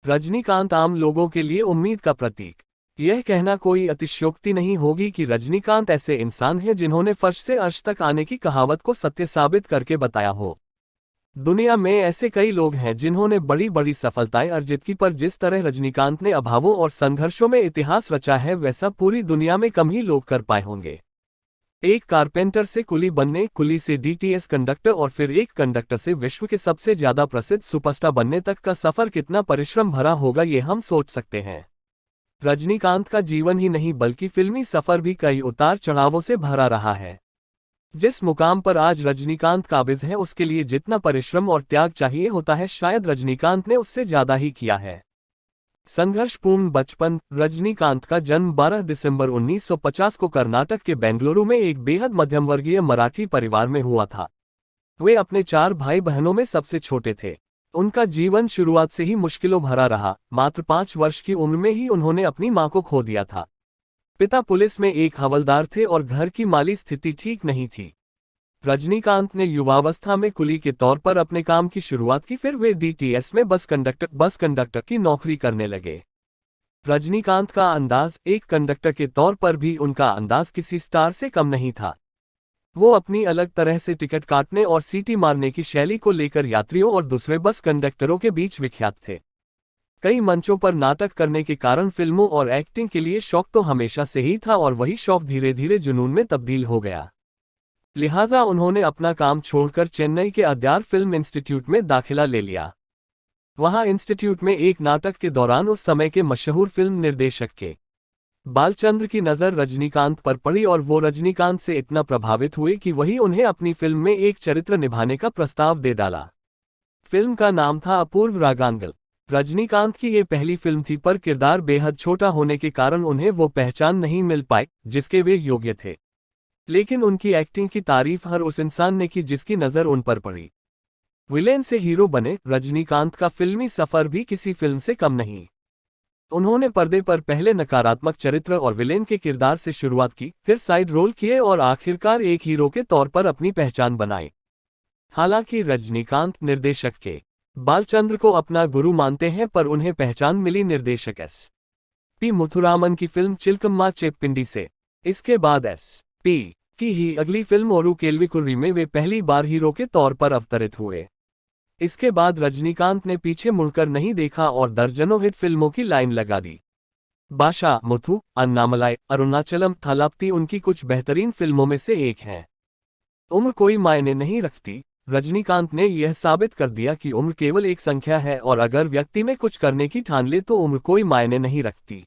रजनीकांत आम लोगों के लिए उम्मीद का प्रतीक। यह कहना कोई अतिशयोक्ति नहीं होगी कि रजनीकांत ऐसे इंसान हैं जिन्होंने फर्श से अर्श तक आने की कहावत को सत्य साबित करके बताया हो। दुनिया में ऐसे कई लोग हैं जिन्होंने बड़ी बड़ी सफलताएं अर्जित की, पर जिस तरह रजनीकांत ने अभावों और संघर्षों में इतिहास रचा है वैसा पूरी दुनिया में कम ही लोग कर पाए होंगे। एक कारपेंटर से कुली बनने, कुली से डीटीएस कंडक्टर और फिर एक कंडक्टर से विश्व के सबसे ज्यादा प्रसिद्ध सुपरस्टार बनने तक का सफर कितना परिश्रम भरा होगा ये हम सोच सकते हैं। रजनीकांत का जीवन ही नहीं बल्कि फिल्मी सफर भी कई उतार चढ़ावों से भरा रहा है। जिस मुकाम पर आज रजनीकांत काबिज है उसके लिए जितना परिश्रम और त्याग चाहिए होता है शायद रजनीकांत ने उससे ज्यादा ही किया है। संघर्षपूर्ण बचपन। रजनीकांत का जन्म 12 दिसंबर 1950 को कर्नाटक के बेंगलुरु में एक बेहद मध्यमवर्गीय मराठी परिवार में हुआ था। वे अपने 4 भाई बहनों में सबसे छोटे थे। उनका जीवन शुरुआत से ही मुश्किलों भरा रहा। मात्र 5 वर्ष की उम्र में ही उन्होंने अपनी मां को खो दिया था। पिता पुलिस में एक हवलदार थे और घर की माली स्थिति ठीक नहीं थी। रजनीकांत ने युवावस्था में कुली के तौर पर अपने काम की शुरुआत की, फिर वे डीटीएस में बस कंडक्टर की नौकरी करने लगे। रजनीकांत का अंदाज, एक कंडक्टर के तौर पर भी उनका अंदाज किसी स्टार से कम नहीं था। वो अपनी अलग तरह से टिकट काटने और सीटी मारने की शैली को लेकर यात्रियों और दूसरे बस कंडक्टरों के बीच विख्यात थे। कई मंचों पर नाटक करने के कारण फिल्मों और एक्टिंग के लिए शौक तो हमेशा से ही था और वही शौक धीरे धीरे जुनून में तब्दील हो गया। लिहाजा उन्होंने अपना काम छोड़कर चेन्नई के अद्यार फिल्म इंस्टीट्यूट में दाखिला ले लिया। वहां इंस्टीट्यूट में एक नाटक के दौरान उस समय के मशहूर फिल्म निर्देशक के बालचंद्र की नज़र रजनीकांत पर पड़ी और वो रजनीकांत से इतना प्रभावित हुए कि वही उन्हें अपनी फिल्म में एक चरित्र निभाने का प्रस्ताव दे डाला। फिल्म का नाम था अपूर्व रागांगल। रजनीकांत की ये पहली फिल्म थी, पर किरदार बेहद छोटा होने के कारण उन्हें वो पहचान नहीं मिल पाई जिसके वे योग्य थे। लेकिन उनकी एक्टिंग की तारीफ हर उस इंसान ने की जिसकी नज़र उन पर पड़ी। विलेन से हीरो बने। रजनीकांत का फिल्मी सफर भी किसी फिल्म से कम नहीं। उन्होंने पर्दे पर पहले नकारात्मक चरित्र और विलेन के किरदार से शुरुआत की, फिर साइड रोल किए और आखिरकार एक हीरो के तौर पर अपनी पहचान बनाई। हालांकि रजनीकांत निर्देशक के बालचंद्र को अपना गुरु मानते हैं, पर उन्हें पहचान मिली निर्देशक S.P. मुथुरामन की फिल्म चिलकम्मा चेप्पिंडी से। इसके बाद S.P. की ही अगली फिल्म ओरू केल्विकुर्री में वे पहली बार हीरो के तौर पर अवतरित हुए। इसके बाद रजनीकांत ने पीछे मुड़कर नहीं देखा और दर्जनों हिट फिल्मों की लाइन लगा दी। बाशा, मुथु, अन्नामलाई, अरुणाचलम, थलाप्ती उनकी कुछ बेहतरीन फिल्मों में से एक है। उम्र कोई मायने नहीं रखती। रजनीकांत ने यह साबित कर दिया कि उम्र केवल एक संख्या है और अगर व्यक्ति में कुछ करने की ठान ले तो उम्र कोई मायने नहीं रखती।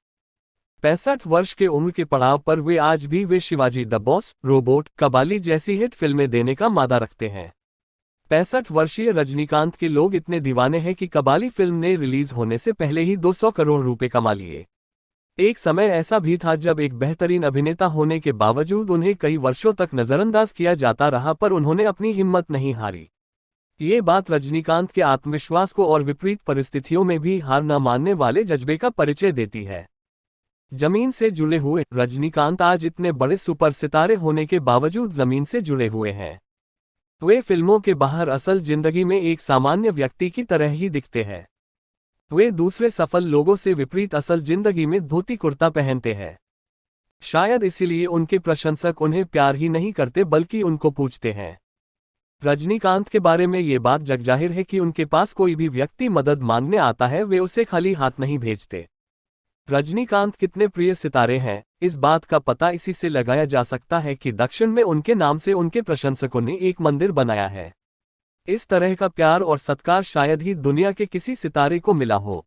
65 वर्ष के उम्र के पड़ाव पर वे आज भी वे Shivaji the boss, robot, Kabali जैसी हिट फिल्में देने का मादा रखते हैं। 65 वर्षीय रजनीकांत के लोग इतने दीवाने हैं कि कबाली फिल्म ने रिलीज होने से पहले ही 200 करोड़ रुपए कमा लिए। एक समय ऐसा भी था जब एक बेहतरीन अभिनेता होने के बावजूद उन्हें कई वर्षों तक नजरअंदाज किया जाता रहा, पर उन्होंने अपनी हिम्मत नहीं हारी। ये बात रजनीकांत के आत्मविश्वास को और विपरीत परिस्थितियों में भी हार न मानने वाले जज्बे का परिचय देती है। जमीन से जुड़े हुए। रजनीकांत आज इतने बड़े सुपर सितारे होने के बावजूद जमीन से जुड़े हुए हैं। वे फिल्मों के बाहर असल जिंदगी में एक सामान्य व्यक्ति की तरह ही दिखते हैं। वे दूसरे सफल लोगों से विपरीत असल जिंदगी में धोती कुर्ता पहनते हैं। शायद इसीलिए उनके प्रशंसक उन्हें प्यार ही नहीं करते बल्कि उनको पूछते हैं। रजनीकांत के बारे में ये बात जगजाहिर है कि उनके पास कोई भी व्यक्ति मदद मांगने आता है वे उसे खाली हाथ नहीं भेजते। रजनीकांत कितने प्रिय सितारे हैं, इस बात का पता इसी से लगाया जा सकता है कि दक्षिण में उनके नाम से उनके प्रशंसकों ने एक मंदिर बनाया है। इस तरह का प्यार और सत्कार शायद ही दुनिया के किसी सितारे को मिला हो।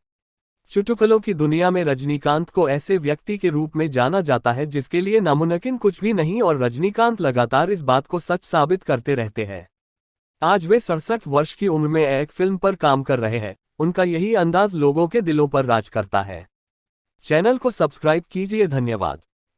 चुटकुलों की दुनिया में रजनीकांत को ऐसे व्यक्ति के रूप में जाना जाता है जिसके लिए नामुमकिन कुछ भी नहीं, और रजनीकांत लगातार इस बात को सच साबित करते रहते हैं। आज वे 67 वर्ष की उम्र में एक फिल्म पर काम कर रहे हैं। उनका यही अंदाज लोगों के दिलों पर राज करता है। चैनल को सब्सक्राइब कीजिए। धन्यवाद।